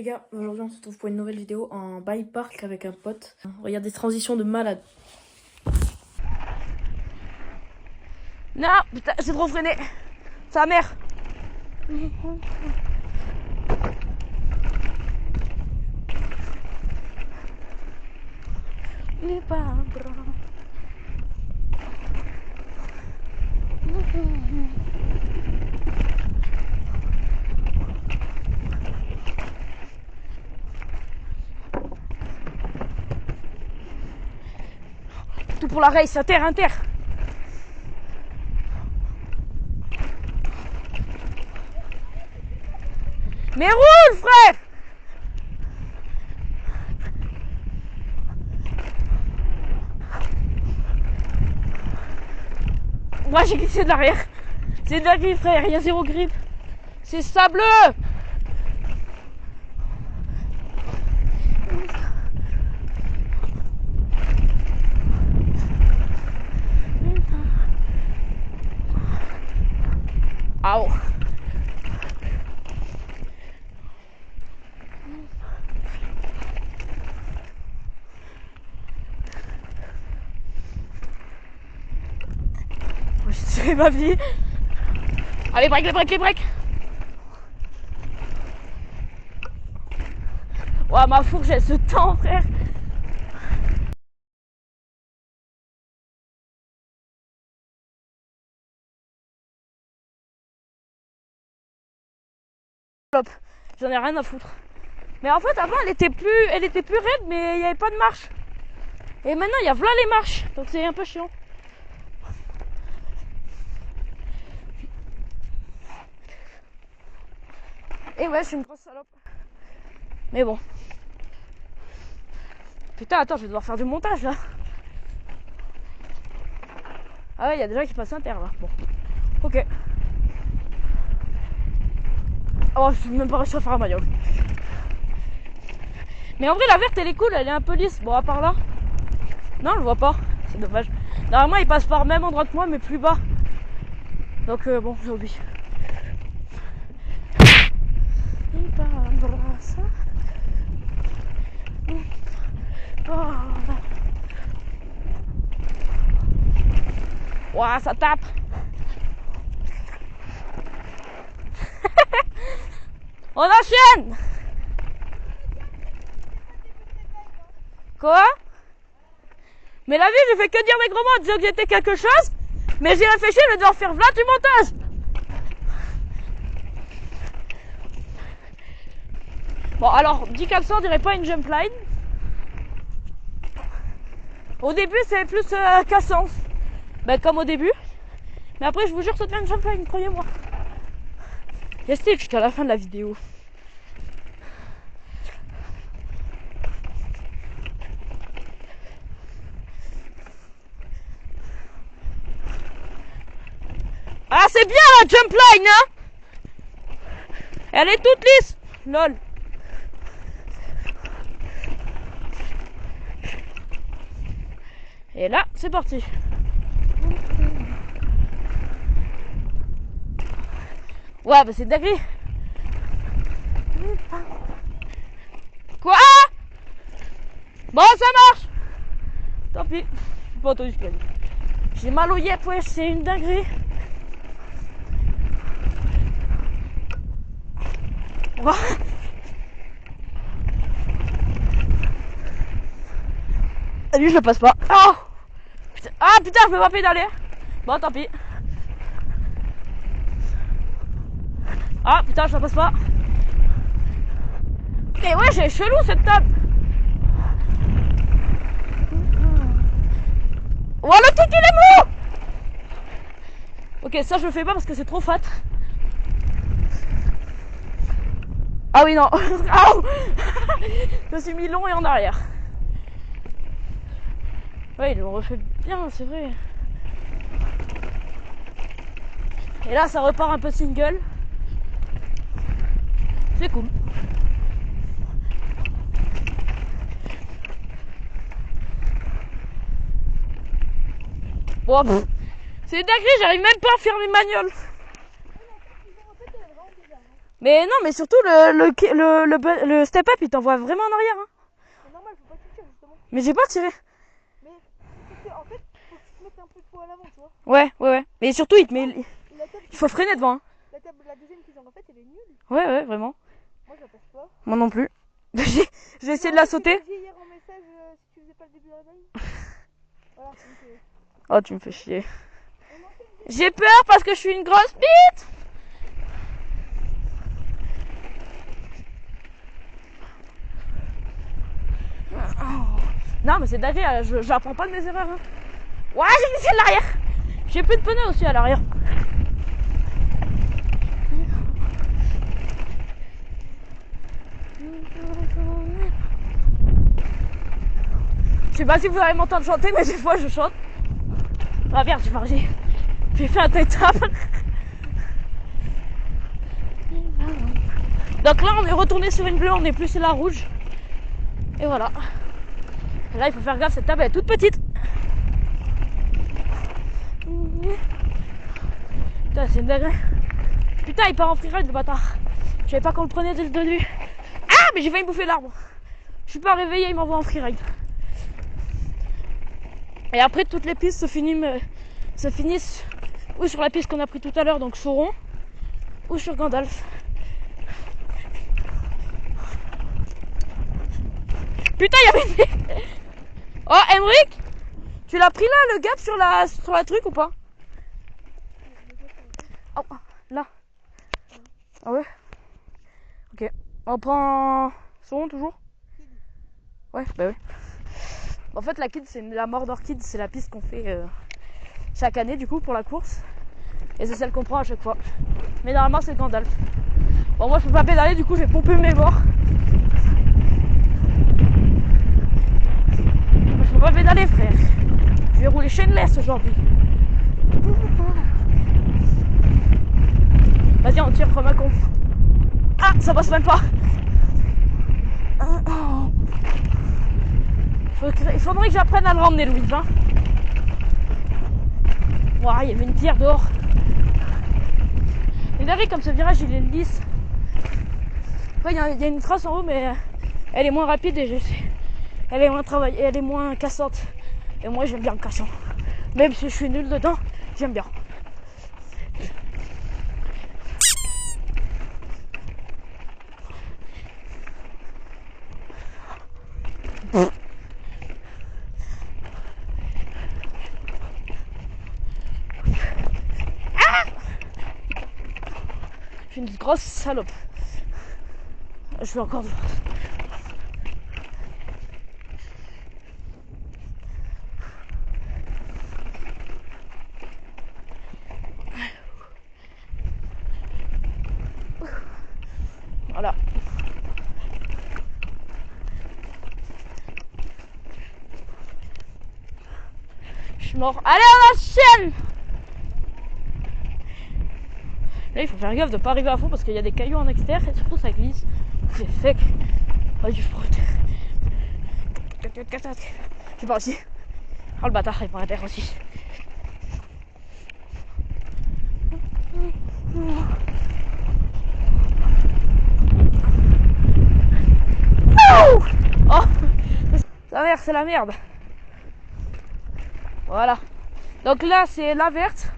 gars, aujourd'hui on se retrouve pour une nouvelle vidéo en bike park avec un pote. Regardez, transition de malade. Non, putain, c'est trop freiné. Sa mère. Les pas tout pour la race, inter. Mais roule, frère! Moi j'ai glissé de l'arrière. C'est de la grille, frère, il y a zéro grip. C'est sableux! Aouh! J'ai tiré ma vie. Allez, break, les breaks. Ouah, ma fourche, elle se tend, frère. Hop, j'en ai rien à foutre. Mais en fait, avant, elle était plus raide, mais il n'y avait pas de marche. Et maintenant, il y a voilà les marches. Donc c'est un peu chiant. Et ouais, je suis une grosse salope. Mais bon. Putain, attends, je vais devoir faire du montage là. Ah ouais, il y a des gens qui passent inter là. Bon. Ok. Oh, je vais même pas réussir à faire un maillot. Mais en vrai, la verte elle est cool, elle est un peu lisse. Bon, à part là. Non, je le vois pas. C'est dommage. Normalement, il passe par le même endroit que moi, mais plus bas. Donc, bon, j'ai oublié. Ouah, ça tape. On enchaîne. Quoi? Mais la vie, j'ai fait que dire des gros mots en disant que j'étais quelque chose. Mais j'ai réfléchi, je vais devoir faire v'là du montage. Bon, alors, dit comme ça, on dirait pas une jump line. Au début, c'est plus cassant. Ben, comme au début. Mais après, je vous jure, ça devient une jump line, croyez-moi. Restez jusqu'à la fin de la vidéo. Ah, c'est bien la jump line, hein. Elle est toute lisse. Lol. Et là, c'est parti. Ouais, bah c'est dingue. Quoi? Bon, ça marche. Tant pis. J'ai pas entendu ce qu'il a dit. J'ai mal au yep, ouais, c'est une dinguerie. Ah, lui, je le passe pas. Oh putain. Ah putain, je peux pas pédaler. Bon, tant pis. Ah putain, je la passe pas. Et ouais, j'ai chelou cette table. Oh, le truc il est mou. Ok, ça je le fais pas parce que c'est trop fat. Ah oui, non. Je me suis mis long et en arrière. Ouais, ils l'ont refait bien, c'est vrai. Et là, ça repart un peu single. C'est cool. Bon, c'est dingue, j'arrive même pas à faire mes magnoles. Mais non, mais surtout le step up il t'envoie vraiment en arrière. Hein. C'est normal, faut pas que tu tires justement. Mais j'ai pas tiré. Mais parce que, en fait, faut que tu te mettes un peu de poids à l'avant, tu vois. Ouais. Mais surtout il te met. La table, Il faut freiner devant. Hein. la deuxième qu'ils ont en fait, elle est nulle. Ouais, vraiment. Moi, je la passe pas. Moi non plus. J'ai essayé de la sauter. J'ai hier en message si tu faisais pas le début de la balle. Voilà, donc, Oh, tu me fais chier. J'ai peur parce que je suis une grosse bite. Non, mais c'est derrière, j'apprends pas de mes erreurs. Hein. Ouais, j'ai glissé de l'arrière. J'ai plus de pneus aussi à l'arrière. Je sais pas si vous allez m'entendre chanter, mais des fois je chante. Ah merde, j'ai fait un tétrap. Donc là, on est retourné sur une bleue, on est plus sur la rouge. Et voilà. Et là, il faut faire gaffe, cette table elle est toute petite. Putain, c'est une dingue. Putain, il part en freeride le bâtard. Je savais pas qu'on le prenait dès le début. Ah, mais j'ai failli bouffer l'arbre. Je suis pas réveillé, il m'envoie en freeride. Et après, toutes les pistes se finissent ou sur la piste qu'on a pris tout à l'heure, donc Sauron, ou sur Gandalf. Putain, il y avait une... Oh, Emric, tu l'as pris là, le gap sur la truc ou pas? Oh, là. Ah ouais. Ok. On prend Sauron toujours? Ouais, bah ouais. En fait, la Kid, c'est la Mordor Kid, c'est la piste qu'on fait chaque année du coup pour la course. Et c'est celle qu'on prend à chaque fois. Mais normalement, c'est Gandalf. Bon, moi, je peux pas pédaler, du coup, je vais pomper mes bords. Je peux pas pédaler, frère. Je vais rouler chainless aujourd'hui. Vas-y, on tire comme un con. Ah, ça passe même pas. Il faudrait que j'apprenne à le ramener, Louise. Hein. Ouah, il y avait une pierre dehors. Et derrière, comme ce virage, il est lisse. Après, il y a une trace en haut, mais elle est moins rapide et elle est moins travaillée, elle est moins cassante. Et moi, j'aime bien le cassant. Même si je suis nul dedans, j'aime bien. Je suis une grosse salope. Je suis encore de... Voilà. Je suis mort. Allez, on enchaîne. Là, il faut faire gaffe de pas arriver à fond parce qu'il y a des cailloux en extérieur et surtout ça glisse. C'est sec. Oh, du froid. Je pars aussi. Oh, le bâtard, il prend la terre aussi. Oh, sa mère, c'est la merde. Voilà. Donc là, c'est la verte.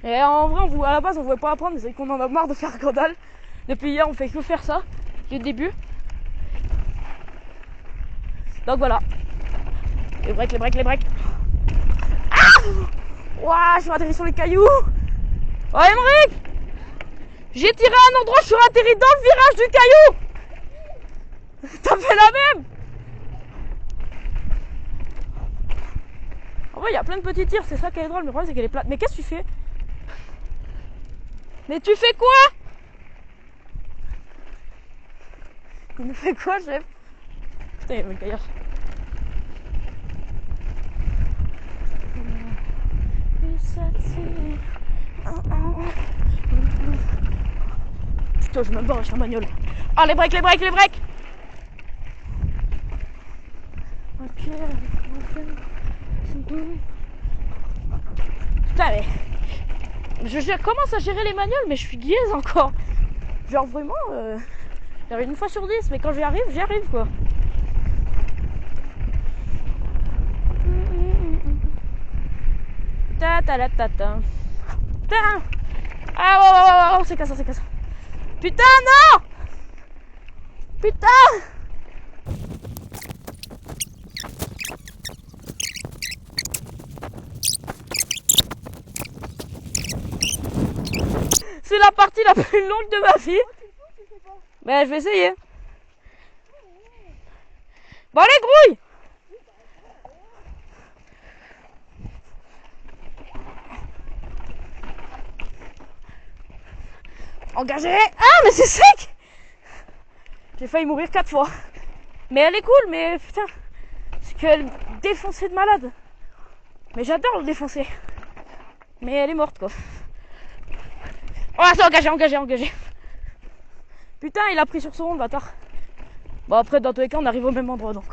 Et en vrai, à la base, on voulait pas apprendre, mais c'est qu'on en a marre de faire Gandalf. Depuis hier, on fait que faire ça, du début. Donc voilà. Les breaks. Ah, ouah, je suis atterri sur les cailloux. Oh, Emric, j'ai tiré à un endroit, je suis atterri dans le virage du caillou. T'as fait la même. En vrai, il y a plein de petits tirs, c'est ça qui est drôle, mais le problème, c'est qu'elle est plate. Mais qu'est-ce que tu fais? Mais tu fais quoi? Il me fait quoi, chef? Putain, il y a un mec ailleurs. Putain, je me barre, je suis en bagnole. Ah, les breaks. Ok. Putain, mais... Je commence à gérer les manioles, mais je suis gaze encore. Genre vraiment, une fois sur 10, mais quand j'y arrive quoi. Ta ta la ta ta. Putain. Ah oh, c'est cassant, c'est cassant. Putain non. Putain. C'est la partie la plus longue de ma vie. Ben je vais essayer. Bon allez grouille. Engagé. Ah mais c'est sec. J'ai failli mourir 4 fois. Mais elle est cool, mais putain, c'est qu'elle défonçait de malade. Mais j'adore le défoncer. Mais elle est morte quoi. Oh c'est engagé. Putain il a pris sur son rond le bâtard. Bon après dans tous les cas on arrive au même endroit donc.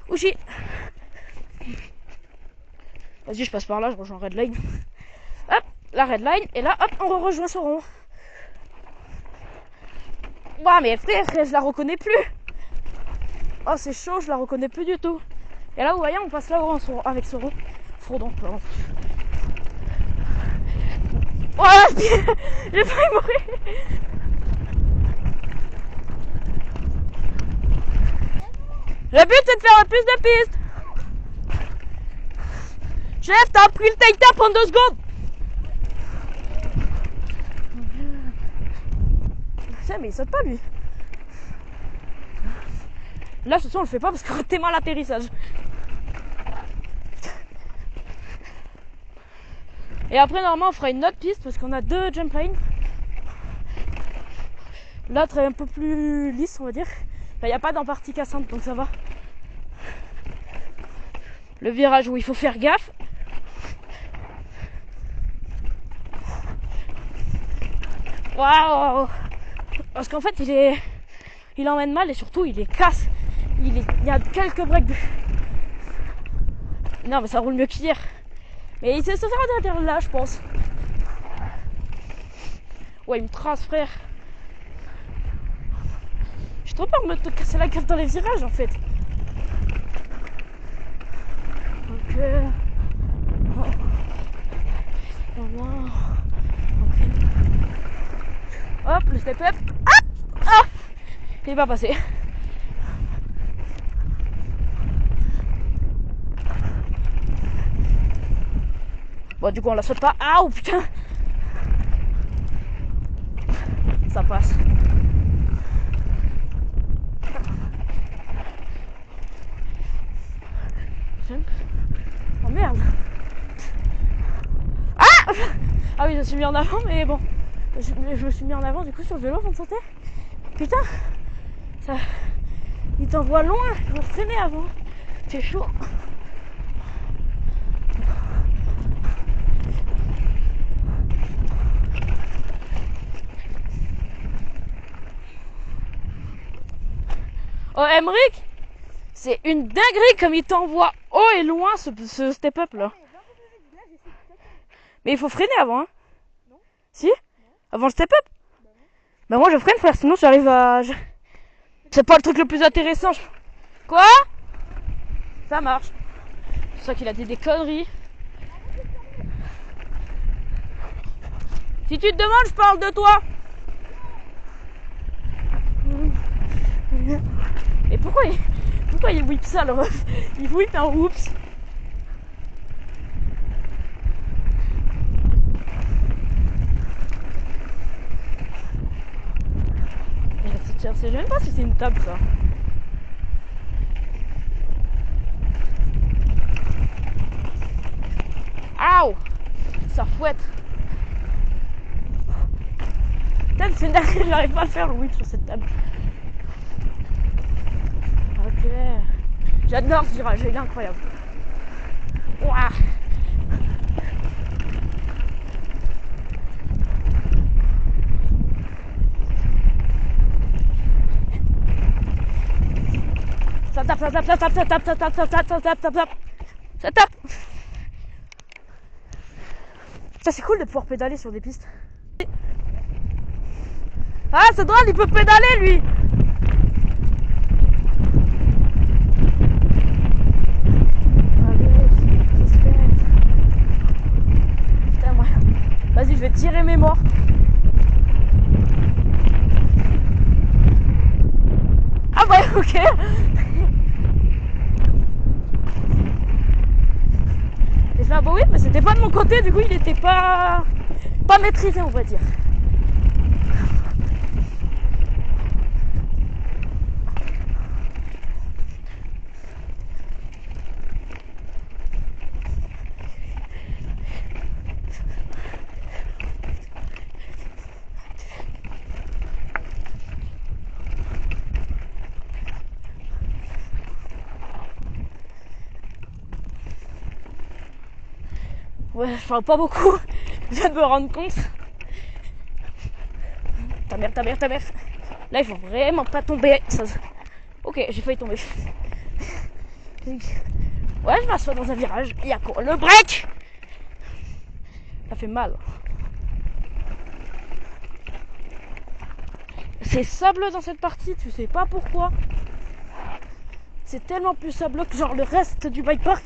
Ouchi. Vas-y je passe par là, je rejoins Redline. Hop, la Redline et là hop on rejoint ce rond. Ouah mais frère je la reconnais plus. Oh c'est chaud, je la reconnais plus du tout. Et là vous voyez on passe là-haut avec ce rond. Frodon pardon. Voilà, j'ai failli mourir. Le but c'est de faire plus de pistes. Chef, t'as pris le take tap en 2 secondes. Tiens, mais il saute pas lui. Là, de toute façon, on le fait pas parce qu'on a tellement l'atterrissage. Et après, normalement, on fera une autre piste parce qu'on a 2 jump lines. L'autre est un peu plus lisse, on va dire. Il n'y a pas d'empartie cassante, donc ça va. Le virage où il faut faire gaffe. Waouh! Parce qu'en fait, il emmène mal et surtout, il les casse. Il y a quelques breaks de... Non, mais ça roule mieux qu'hier. Mais il sait se faire derrière là, je pense. Ouais, il me trace, frère. J'ai trop peur de me casser la gueule dans les virages, en fait. Ok. Oh non. Ok. Hop, le step up. Ah, il est pas passé. Bon, du coup, on la saute pas. Ah, oh putain. Ça passe. Oh merde. Ah. Ah oui, je me suis mis en avant, mais bon. Je me suis mis en avant du coup sur le vélo avant de sauter. Putain. Ça. Il t'envoie loin. Je vais freiner avant. C'est chaud. Oh, Emmerich, c'est une dinguerie comme il t'envoie haut et loin ce step-up là. Mais il faut freiner avant, hein. Non. Si? Non. Avant le step-up? Bah moi je freine, frère, sinon j'arrive à... C'est pas le truc le plus intéressant. Quoi? Ça marche. C'est ça qu'il a dit des conneries. Si tu te demandes, je parle de toi. Et pourquoi il whip ça le ref? Il whip un oups. Je sais même pas si c'est une table ça. Aouh! Ça fouette. Putain, c'est une dinguerie, j'arrive pas à faire le whip sur cette table. Ok. J'adore ce virage, il est incroyable. Ouah. Ça tape. Ça tape. Ça c'est cool de pouvoir pédaler sur des pistes. Ah c'est drôle, il peut pédaler lui. Putain moi. Vas-y je vais tirer mes morts. Ah ouais ok. Et je fais bah oui mais c'était pas de mon côté, du coup il était pas maîtrisé on va dire. Ouais, je parle pas beaucoup, je viens de me rendre compte. Ta mère. Là, il faut vraiment pas tomber. Ça... Ok, j'ai failli tomber. Ouais, je m'assois dans un virage. Il y a quoi? Le break. Ça fait mal. C'est sableux dans cette partie, tu sais pas pourquoi. C'est tellement plus sableux que genre le reste du bike park.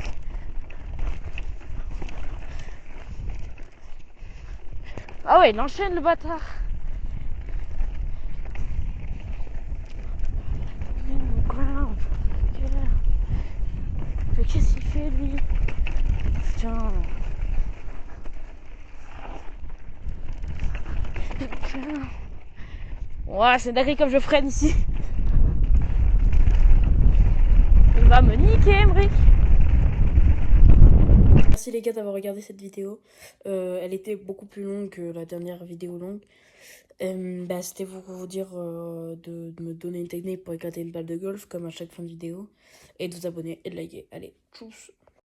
Ah ouais, il enchaîne le bâtard. Mais qu'est-ce qu'il fait lui? Putain. Ouais, c'est dingue comme je freine ici. Il va me niquer, Emric. Merci les gars d'avoir regardé cette vidéo. Elle était beaucoup plus longue que la dernière vidéo longue. C'était pour vous dire de me donner une technique pour éclater une balle de golf comme à chaque fin de vidéo. Et de vous abonner et de liker. Allez, tchuss.